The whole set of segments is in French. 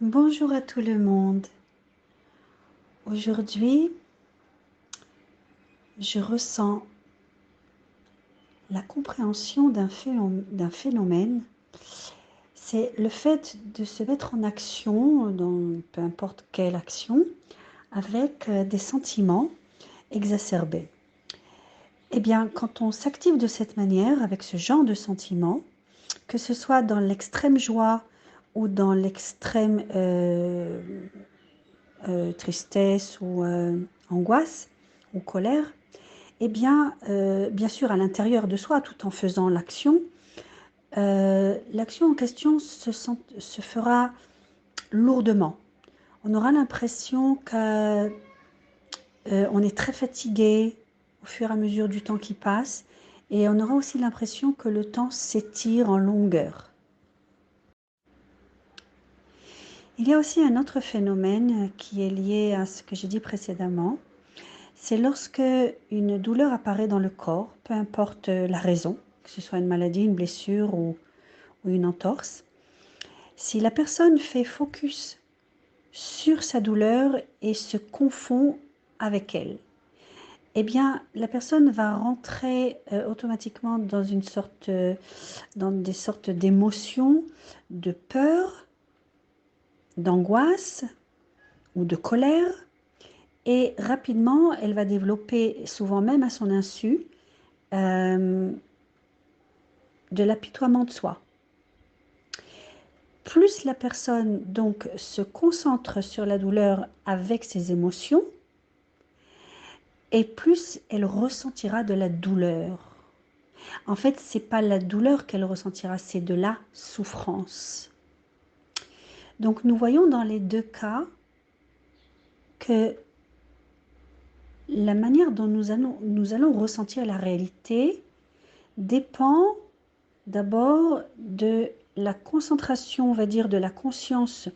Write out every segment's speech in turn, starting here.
Bonjour à tout le monde. Aujourd'hui, je ressens la compréhension d'un phénomène. C'est le fait de se mettre en action, dans peu importe quelle action, avec des sentiments exacerbés. Eh bien, quand on s'active de cette manière, avec ce genre de sentiments, que ce soit dans l'extrême joie ou dans l'extrême tristesse ou angoisse ou colère, eh bien, bien sûr, à l'intérieur de soi, tout en faisant l'action, l'action en question se fera lourdement. On aura l'impression qu'on est très fatigué au fur et à mesure du temps qui passe, et on aura aussi l'impression que le temps s'étire en longueur. Il y a aussi un autre phénomène qui est lié à ce que j'ai dit précédemment. C'est lorsque une douleur apparaît dans le corps, peu importe la raison, que ce soit une maladie, une blessure ou une entorse. Si la personne fait focus sur sa douleur et se confond avec elle, eh bien, la personne va rentrer automatiquement dans des sortes d'émotions, de peur, d'angoisse ou de colère. Et rapidement, elle va développer, souvent même à son insu, de l'apitoiement de soi. Plus la personne donc se concentre sur la douleur avec ses émotions, et plus elle ressentira de la douleur. En fait, c'est pas la douleur qu'elle ressentira, c'est de la souffrance. Donc nous voyons dans les deux cas que la manière dont nous allons ressentir la réalité dépend d'abord de la concentration, on va dire, de la conscience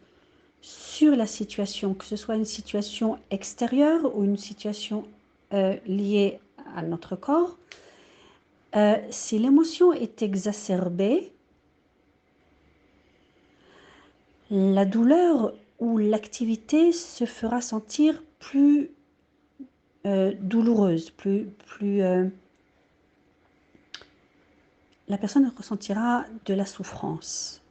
sur la situation, que ce soit une situation extérieure ou une situation liée à notre corps. Si l'émotion est exacerbée, la douleur ou l'activité se fera sentir plus douloureuse, la personne ressentira de la souffrance.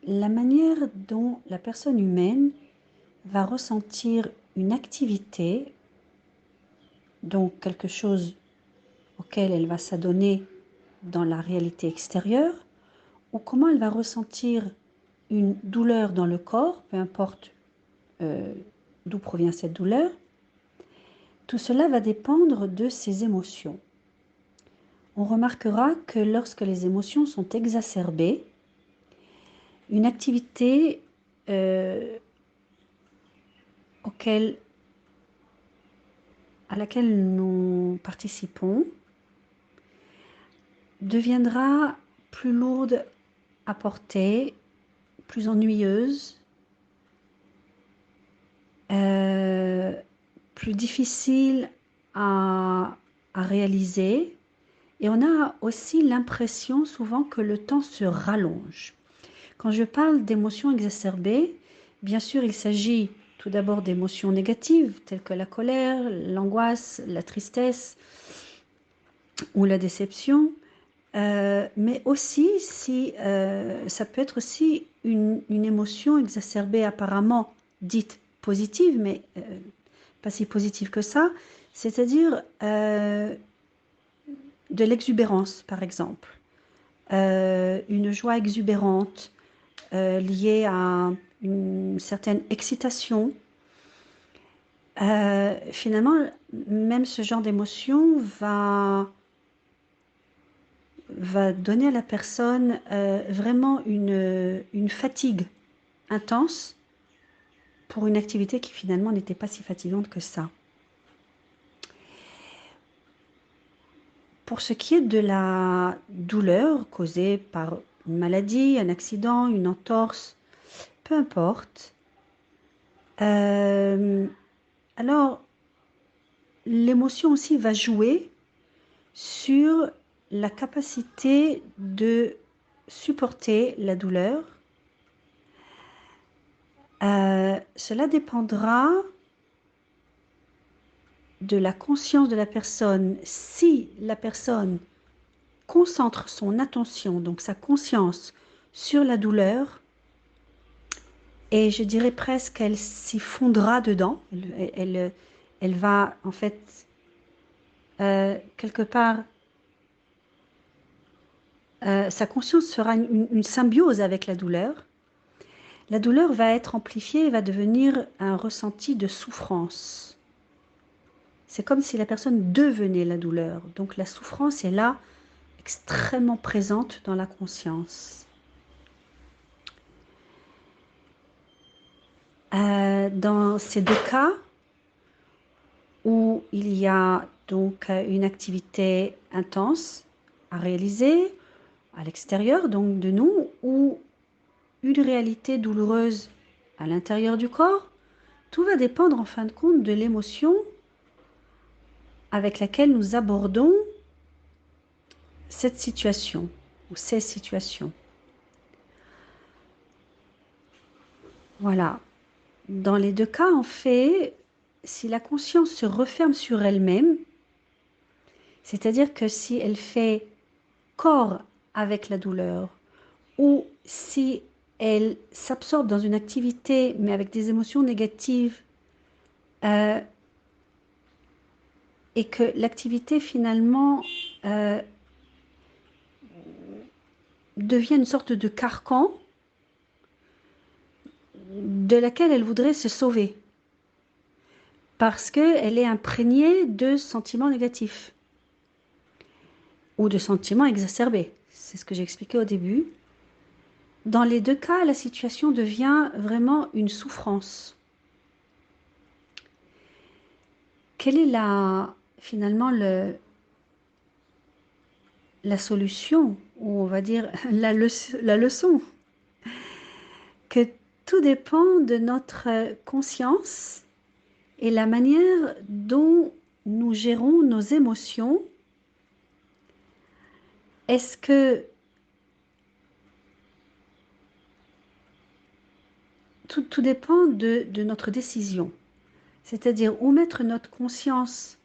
La manière dont la personne humaine va ressentir une activité, donc quelque chose auquel elle va s'adonner dans la réalité extérieure, ou comment elle va ressentir une douleur dans le corps, peu importe d'où provient cette douleur, tout cela va dépendre de ses émotions. On remarquera que lorsque les émotions sont exacerbées, une activité à laquelle nous participons deviendra plus lourde à porter, plus ennuyeuse, plus difficile à réaliser, et on a aussi l'impression souvent que le temps se rallonge. Quand je parle d'émotions exacerbées, bien sûr, il s'agit tout d'abord d'émotions négatives telles que la colère, l'angoisse, la tristesse ou la déception, mais aussi ça peut être aussi une émotion exacerbée apparemment dite positive, mais pas si positive que ça, c'est-à-dire de l'exubérance par exemple, une joie exubérante liée à une certaine excitation. Finalement, même ce genre d'émotion va donner à la personne vraiment une fatigue intense pour une activité qui finalement n'était pas si fatigante que ça. Pour ce qui est de la douleur causée par une maladie, un accident, une entorse, peu importe, alors l'émotion aussi va jouer sur la capacité de supporter la douleur Cela dépendra de la conscience de la personne. Si la personne concentre son attention, donc sa conscience, sur la douleur, et je dirais presque qu'elle s'y fondra dedans, elle va en fait quelque part, sa conscience fera une symbiose avec la douleur. La douleur va être amplifiée et va devenir un ressenti de souffrance. C'est comme si la personne devenait la douleur. Donc la souffrance est là, extrêmement présente dans la conscience. Dans ces deux cas, où il y a donc une activité intense à réaliser à l'extérieur donc de nous, ou une réalité douloureuse à l'intérieur du corps, tout va dépendre en fin de compte de l'émotion avec laquelle nous abordons cette situation ou ces situations. Voilà. Dans les deux cas, en fait, si la conscience se referme sur elle-même, c'est-à-dire que si elle fait corps avec la douleur, ou si elle s'absorbe dans une activité mais avec des émotions négatives, et que l'activité finalement devient une sorte de carcan de laquelle elle voudrait se sauver parce qu'elle est imprégnée de sentiments négatifs ou de sentiments exacerbés. C'est ce que j'ai expliqué au début. Dans les deux cas, la situation devient vraiment une souffrance. Quelle est finalement la solution, ou on va dire la leçon? Que tout dépend de notre conscience et la manière dont nous gérons nos émotions. Est-ce que tout dépend de notre décision, c'est-à-dire où mettre notre conscience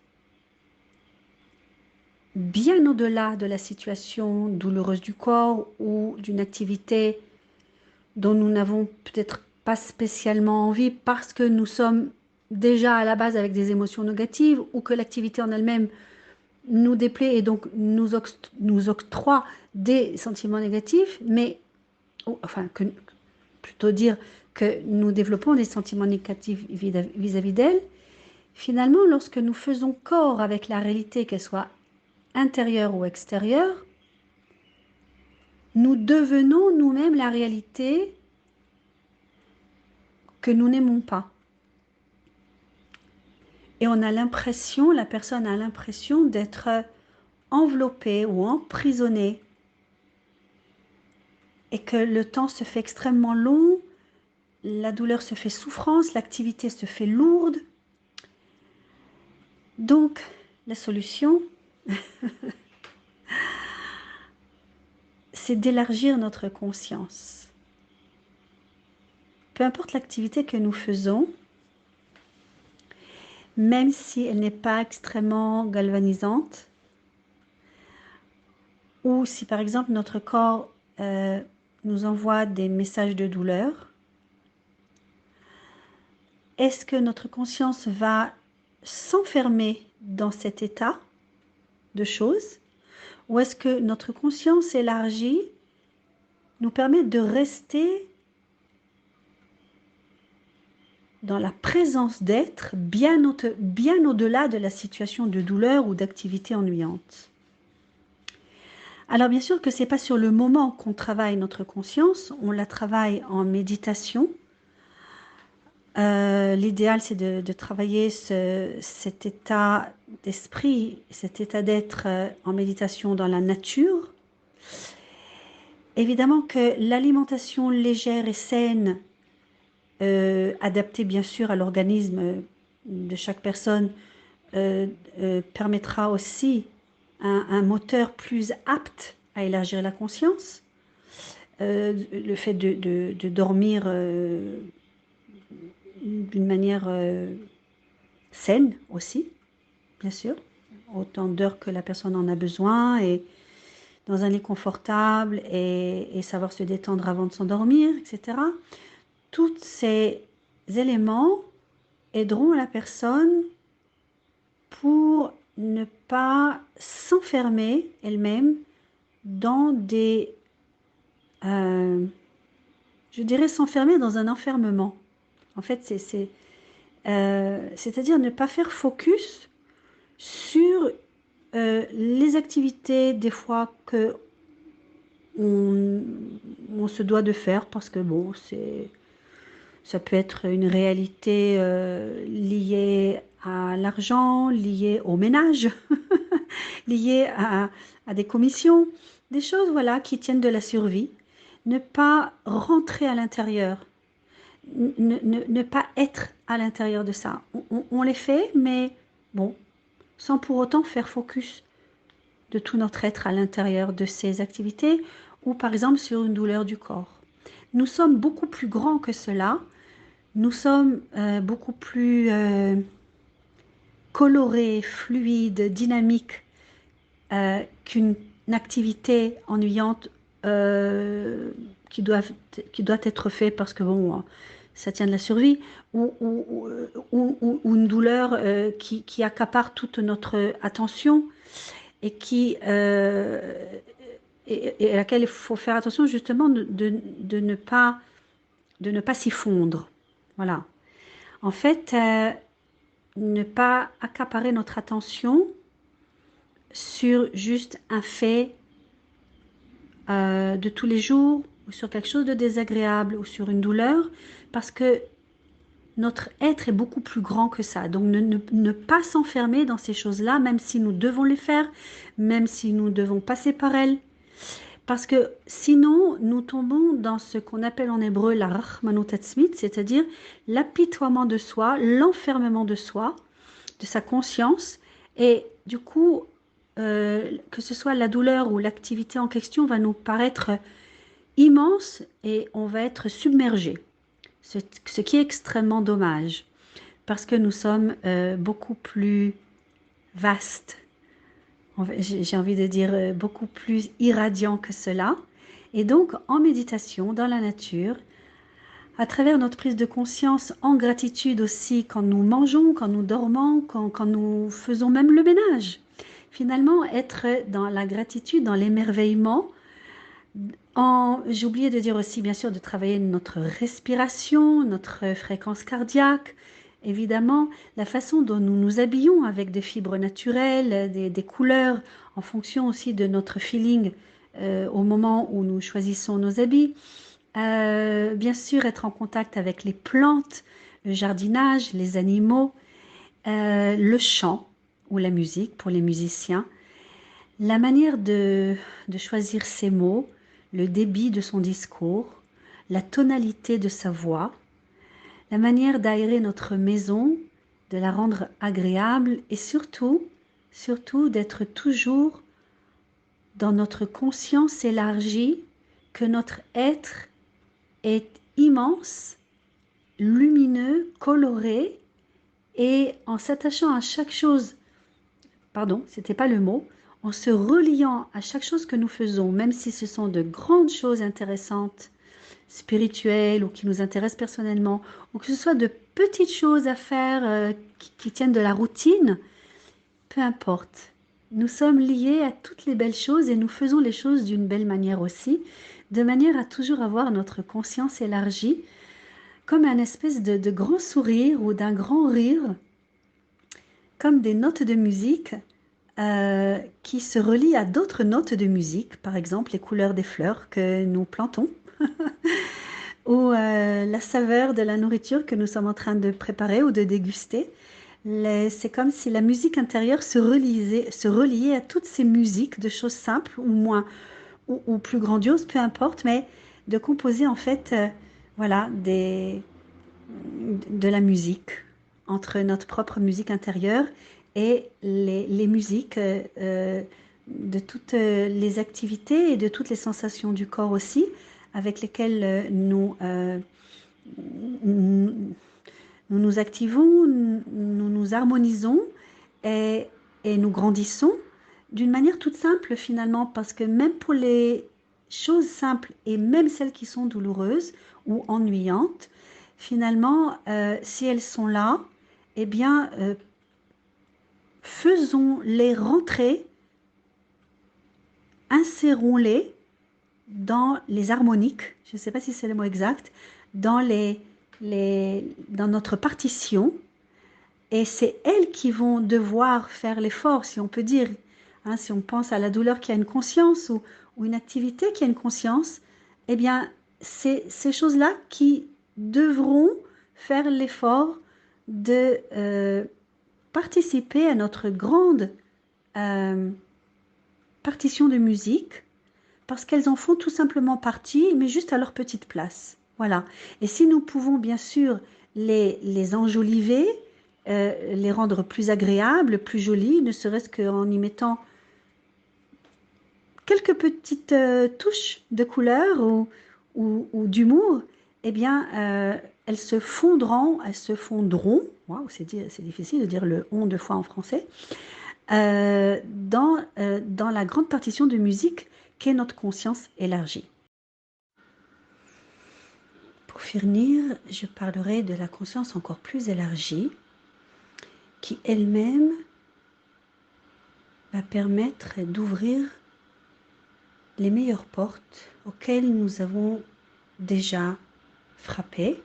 bien au-delà de la situation douloureuse du corps ou d'une activité dont nous n'avons peut-être pas spécialement envie parce que nous sommes déjà à la base avec des émotions négatives, ou que l'activité en elle-même nous déplaît et donc nous octroie des sentiments négatifs, mais enfin, plutôt dire que nous développons des sentiments négatifs vis-à-vis d'elle. Finalement, lorsque nous faisons corps avec la réalité, qu'elle soit intérieure ou extérieure, nous devenons nous-mêmes la réalité que nous n'aimons pas. Et on a l'impression, la personne a l'impression d'être enveloppée ou emprisonnée, et que le temps se fait extrêmement long, la douleur se fait souffrance, l'activité se fait lourde. Donc, la solution, c'est d'élargir notre conscience. Peu importe l'activité que nous faisons, même si elle n'est pas extrêmement galvanisante, ou si par exemple notre corps nous envoie des messages de douleur, est-ce que notre conscience va s'enfermer dans cet état de choses, ou est-ce que notre conscience élargie nous permet de rester dans la présence d'être bien au-delà de la situation de douleur ou d'activité ennuyante? Alors bien sûr que ce n'est pas sur le moment qu'on travaille notre conscience, on la travaille en méditation. L'idéal, c'est de travailler cet état d'esprit, cet état d'être en méditation dans la nature. Évidemment que l'alimentation légère et saine, adaptée bien sûr à l'organisme de chaque personne, permettra aussi un moteur plus apte à élargir la conscience. Le fait de dormir d'une manière saine aussi, bien sûr, autant d'heures que la personne en a besoin, et dans un lit confortable, et savoir se détendre avant de s'endormir, etc. Tous ces éléments aideront la personne pour ne pas s'enfermer elle-même dans des, euh, je dirais s'enfermer dans un enfermement. En fait, c'est-à-dire ne pas faire focus sur les activités des fois que on se doit de faire parce que bon, ça peut être une réalité liée à l'argent, liée au ménage, liée à des commissions, des choses voilà qui tiennent de la survie. Ne pas rentrer à l'intérieur, ne pas être à l'intérieur de ça. On les fait, mais bon, sans pour autant faire focus de tout notre être à l'intérieur de ces activités ou par exemple sur une douleur du corps. Nous sommes beaucoup plus grands que cela. Nous sommes beaucoup plus colorés, fluides, dynamiques qu'une activité ennuyante qui doit, qui doit être faite parce que bon, ça tient de la survie, ou une douleur qui accapare toute notre attention et et à laquelle il faut faire attention justement de ne pas s'y fondre. Voilà. En fait, ne pas accaparer notre attention sur juste un fait de tous les jours ou sur quelque chose de désagréable ou sur une douleur parce que notre être est beaucoup plus grand que ça. Donc ne pas s'enfermer dans ces choses-là, même si nous devons les faire, même si nous devons passer par elles. Parce que sinon, nous tombons dans ce qu'on appelle en hébreu la rachmanut atzmit, c'est-à-dire l'apitoiement de soi, l'enfermement de soi, de sa conscience. Et du coup, que ce soit la douleur ou l'activité en question va nous paraître immense et on va être submergé. Ce qui est extrêmement dommage parce que nous sommes beaucoup plus vastes. J'ai envie de dire beaucoup plus irradiants que cela. Et donc, en méditation, dans la nature, à travers notre prise de conscience, en gratitude aussi, quand nous mangeons, quand nous dormons, quand nous faisons même le ménage. Finalement, être dans la gratitude, dans l'émerveillement. J'ai oublié de dire aussi, bien sûr, de travailler notre respiration, notre fréquence cardiaque. Évidemment, la façon dont nous nous habillons avec des fibres naturelles, des couleurs, en fonction aussi de notre feeling au moment où nous choisissons nos habits. Bien sûr, être en contact avec les plantes, le jardinage, les animaux, le chant ou la musique pour les musiciens, la manière de choisir ses mots, le débit de son discours, la tonalité de sa voix, la manière d'aérer notre maison, de la rendre agréable et surtout, surtout d'être toujours dans notre conscience élargie que notre être est immense, lumineux, coloré et en s'attachant à chaque chose, pardon, c'était pas le mot, en se reliant à chaque chose que nous faisons, même si ce sont de grandes choses intéressantes, spirituelles ou qui nous intéressent personnellement, ou que ce soit de petites choses à faire qui tiennent de la routine, peu importe. Nous sommes liés à toutes les belles choses et nous faisons les choses d'une belle manière aussi, de manière à toujours avoir notre conscience élargie, comme un espèce de grand sourire ou d'un grand rire, comme des notes de musique qui se relient à d'autres notes de musique, par exemple les couleurs des fleurs que nous plantons, ou la saveur de la nourriture que nous sommes en train de préparer ou de déguster. C'est comme si la musique intérieure se reliait à toutes ces musiques de choses simples ou moins, ou plus grandioses, peu importe, mais de composer en fait, voilà, de la musique entre notre propre musique intérieure et les musiques de toutes les activités et de toutes les sensations du corps aussi, avec lesquelles nous nous activons, nous nous harmonisons et, et nous grandissons d'une manière toute simple finalement, parce que même pour les choses simples et même celles qui sont douloureuses ou ennuyantes, finalement, si elles sont là, eh bien, faisons-les rentrer, insérons-les dans les harmoniques, je ne sais pas si c'est le mot exact, dans, dans notre partition, et c'est elles qui vont devoir faire l'effort, si on peut dire. Hein, si on pense à la douleur qui a une conscience ou une activité qui a une conscience, eh bien, c'est ces choses-là qui devront faire l'effort de participer à notre grande euh, partition de musique, parce qu'elles en font tout simplement partie, mais juste à leur petite place. Voilà. Et si nous pouvons bien sûr les enjoliver, les rendre plus agréables, plus jolies, ne serait-ce qu'en y mettant quelques petites touches de couleur ou d'humour, eh bien, elles se fondront, waouh, c'est difficile de dire le on deux fois en français, dans la grande partition de musique qu'est notre conscience élargie. Pour finir, je parlerai de la conscience encore plus élargie, qui elle-même va permettre d'ouvrir les meilleures portes auxquelles nous avons déjà frappé,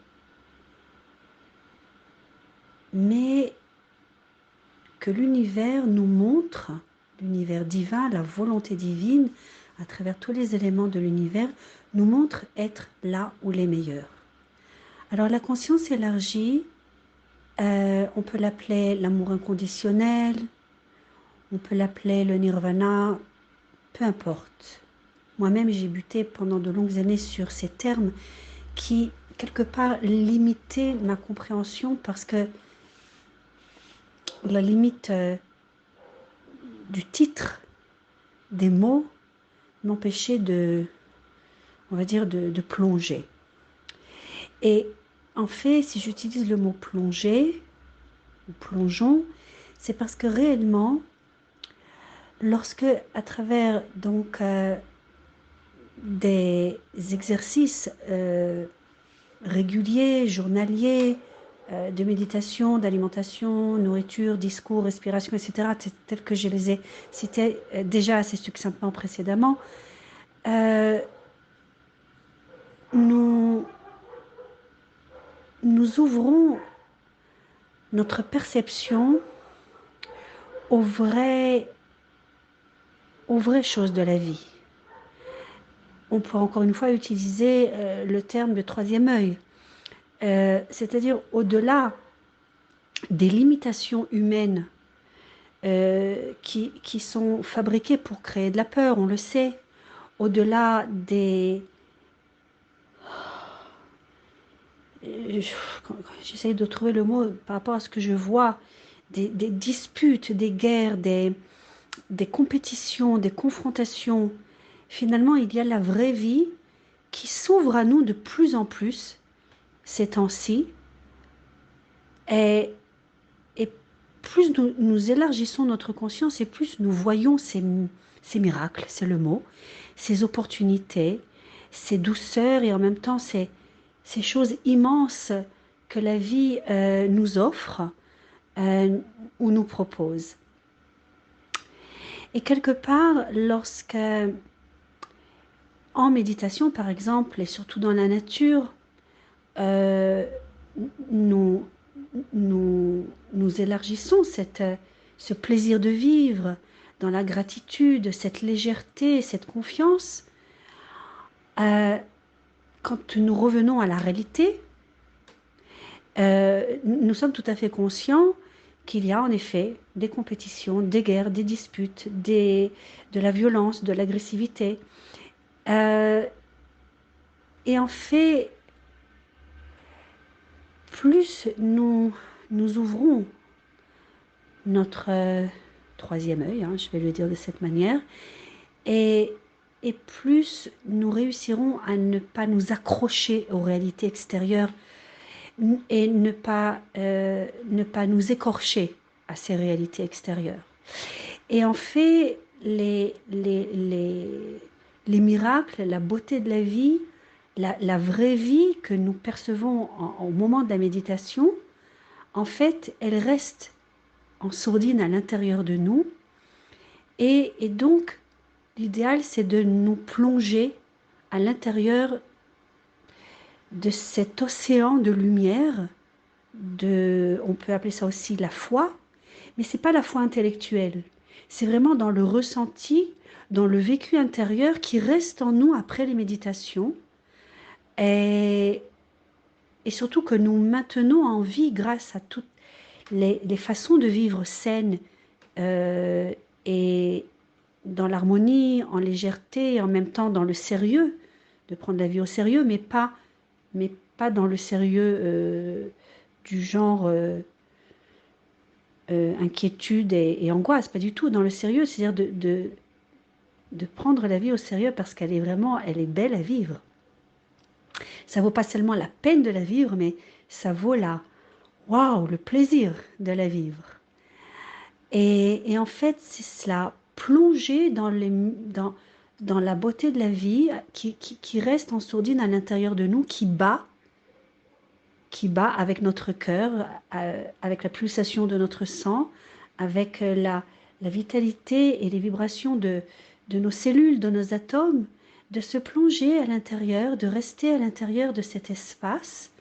mais que l'univers nous montre, l'univers divin, la volonté divine, à travers tous les éléments de l'univers, nous montre être là où les meilleurs. Alors la conscience élargie, on peut l'appeler l'amour inconditionnel, on peut l'appeler le nirvana, peu importe. Moi-même, j'ai buté pendant de longues années sur ces termes qui, quelque part, limitaient ma compréhension parce que la limite du titre, des mots, m'empêchait de, on va dire, de plonger. Et en fait, si j'utilise le mot plonger, ou plongeons, c'est parce que réellement, lorsque, à travers donc des exercices réguliers, journaliers, de méditation, d'alimentation, nourriture, discours, respiration, etc., tels que je les ai cités déjà assez succinctement précédemment, nous, nous ouvrons notre perception aux vraies choses de la vie. On peut encore une fois utiliser le terme de troisième œil, c'est-à-dire au-delà des limitations humaines qui sont fabriquées pour créer de la peur, on le sait, au-delà des... J'essaye de trouver le mot par rapport à ce que je vois, des disputes, des guerres, des compétitions, des confrontations. Finalement, il y a la vraie vie qui s'ouvre à nous de plus en plus ces temps-ci. Et plus nous élargissons notre conscience et plus nous voyons ces miracles, c'est le mot, ces opportunités, ces douceurs et en même temps ces choses immenses que la vie nous offre ou nous propose. Et quelque part, lorsque, en méditation par exemple, et surtout dans la nature, nous élargissons ce plaisir de vivre dans la gratitude, cette légèreté, cette confiance. Quand nous revenons à la réalité, nous sommes tout à fait conscients qu'il y a en effet des compétitions, des guerres, des disputes, de la violence, de l'agressivité. Et en fait, plus nous ouvrons notre troisième œil, je vais le dire de cette manière, et et plus nous réussirons à ne pas nous accrocher aux réalités extérieures et ne pas nous écorcher à ces réalités extérieures. Et en fait, les miracles, la beauté de la vie, la vraie vie que nous percevons au moment de la méditation, en fait, elle reste en sourdine à l'intérieur de nous. Et donc, l'idéal, c'est de nous plonger à l'intérieur de cet océan de lumière, on peut appeler ça aussi la foi, mais ce n'est pas la foi intellectuelle. C'est vraiment dans le ressenti, dans le vécu intérieur qui reste en nous après les méditations. Et surtout que nous maintenons en vie grâce à toutes les façons de vivre saines et dans l'harmonie, en légèreté, et en même temps dans le sérieux, de prendre la vie au sérieux, mais pas dans le sérieux du genre inquiétude et angoisse, pas du tout, dans le sérieux, c'est-à-dire de prendre la vie au sérieux parce qu'elle est belle à vivre. Ça vaut pas seulement la peine de la vivre, mais ça vaut le plaisir de la vivre. Et en fait, c'est cela, plonger dans la beauté de la vie qui reste en sourdine à l'intérieur de nous, qui bat avec notre cœur, avec la pulsation de notre sang, avec la vitalité et les vibrations de nos cellules, de nos atomes, de se plonger à l'intérieur, de rester à l'intérieur de cet espace,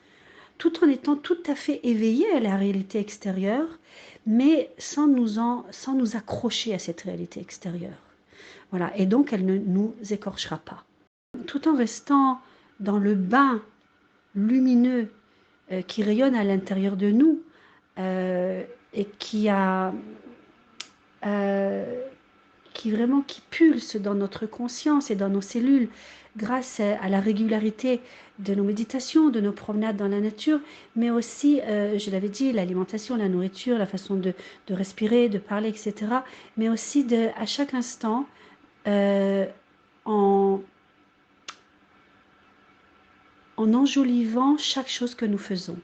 tout en étant tout à fait éveillé à la réalité extérieure, mais sans nous accrocher à cette réalité extérieure. Voilà, et donc elle ne nous écorchera pas. Tout en restant dans le bain lumineux qui rayonne à l'intérieur de nous et qui pulse dans notre conscience et dans nos cellules grâce à la régularité de nos méditations, de nos promenades dans la nature, mais aussi, je l'avais dit, l'alimentation, la nourriture, la façon de respirer, de parler, etc. Mais aussi à chaque instant, en enjolivant chaque chose que nous faisons.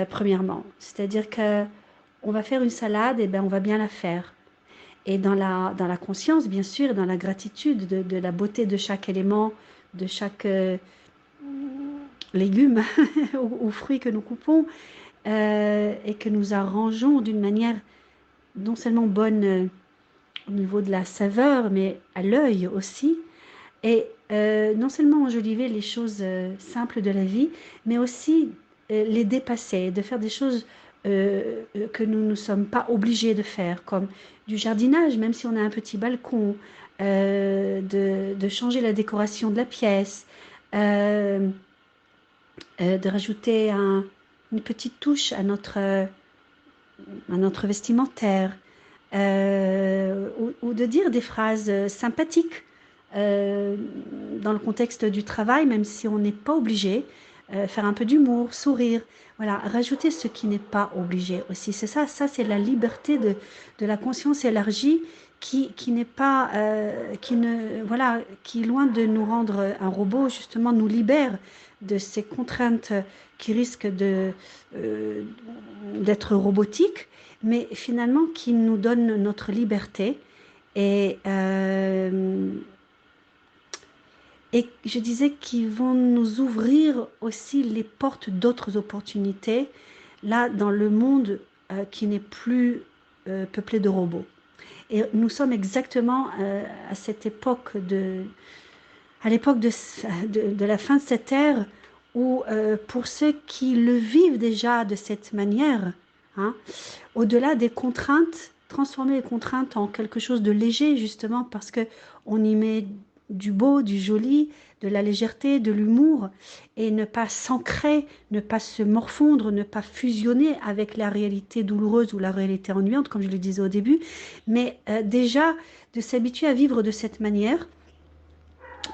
Premièrement, c'est-à-dire que on va faire une salade, et ben on va bien la faire. Et dans la conscience, bien sûr, et dans la gratitude de la beauté de chaque élément, de chaque légume ou fruit que nous coupons et que nous arrangeons d'une manière non seulement bonne au niveau de la saveur, mais à l'œil aussi. Et non seulement enjoliver les choses simples de la vie, mais aussi les dépasser, de faire des choses que nous ne sommes pas obligés de faire, comme du jardinage, même si on a un petit balcon, de changer la décoration de la pièce, de rajouter une petite touche à notre vestimentaire, ou de dire des phrases sympathiques dans le contexte du travail, même si on n'est pas obligé, faire un peu d'humour, sourire, voilà, rajouter ce qui n'est pas obligé aussi. C'est ça c'est la liberté de la conscience élargie qui n'est pas, qui loin de nous rendre un robot, justement nous libère de ces contraintes qui risquent d'être robotiques, mais finalement qui nous donne notre liberté. Et je disais qu'ils vont nous ouvrir aussi les portes d'autres opportunités, là, dans le monde qui n'est plus peuplé de robots. Et nous sommes exactement à cette époque à l'époque de la fin de cette ère, où pour ceux qui le vivent déjà de cette manière, hein, au-delà des contraintes, transformer les contraintes en quelque chose de léger, justement parce qu'on y met du beau, du joli, de la légèreté, de l'humour, et ne pas s'ancrer, ne pas se morfondre, ne pas fusionner avec la réalité douloureuse ou la réalité ennuyante, comme je le disais au début, mais déjà de s'habituer à vivre de cette manière,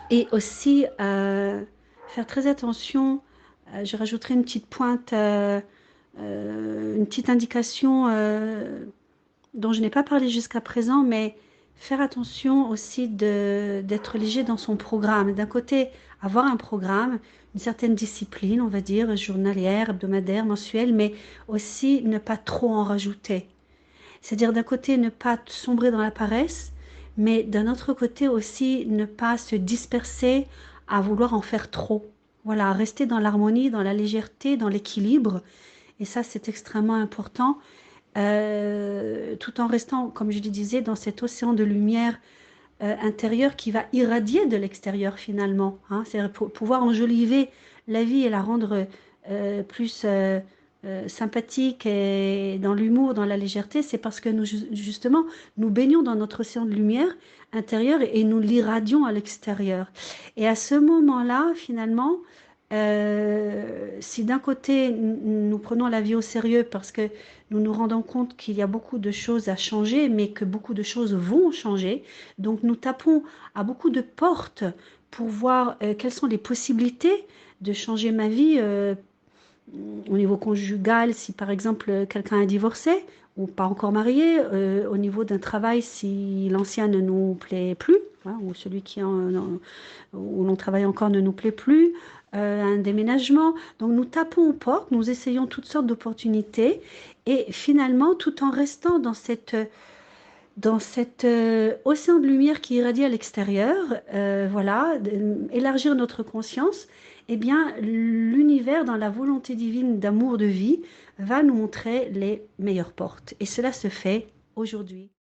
et aussi faire très attention, je rajouterai une petite pointe, une petite indication dont je n'ai pas parlé jusqu'à présent, mais faire attention aussi d'être léger dans son programme. D'un côté, avoir un programme, une certaine discipline, on va dire, journalière, hebdomadaire, mensuelle, mais aussi ne pas trop en rajouter. C'est-à-dire d'un côté ne pas sombrer dans la paresse, mais d'un autre côté aussi ne pas se disperser à vouloir en faire trop. Voilà, rester dans l'harmonie, dans la légèreté, dans l'équilibre. Et ça, c'est extrêmement important, tout en restant, comme je le disais, dans cet océan de lumière intérieure qui va irradier de l'extérieur finalement. Hein. C'est pour pouvoir enjoliver la vie et la rendre plus sympathique et dans l'humour, dans la légèreté, c'est parce que nous, justement, nous baignons dans notre océan de lumière intérieure et nous l'irradions à l'extérieur. Et à ce moment-là, finalement, si d'un côté nous prenons la vie au sérieux parce que nous nous rendons compte qu'il y a beaucoup de choses à changer, mais que beaucoup de choses vont changer, donc nous tapons à beaucoup de portes pour voir quelles sont les possibilités de changer ma vie au niveau conjugal, si par exemple quelqu'un est divorcé ou pas encore marié, au niveau d'un travail, si l'ancien ne nous plaît plus, hein, ou celui où l'on travaille encore ne nous plaît plus, un déménagement. Donc nous tapons aux portes, nous essayons toutes sortes d'opportunités et finalement, tout en restant dans cet océan de lumière qui irradie à l'extérieur, voilà, élargir notre conscience, eh bien, l'univers, dans la volonté divine d'amour de vie, va nous montrer les meilleures portes. Et cela se fait aujourd'hui.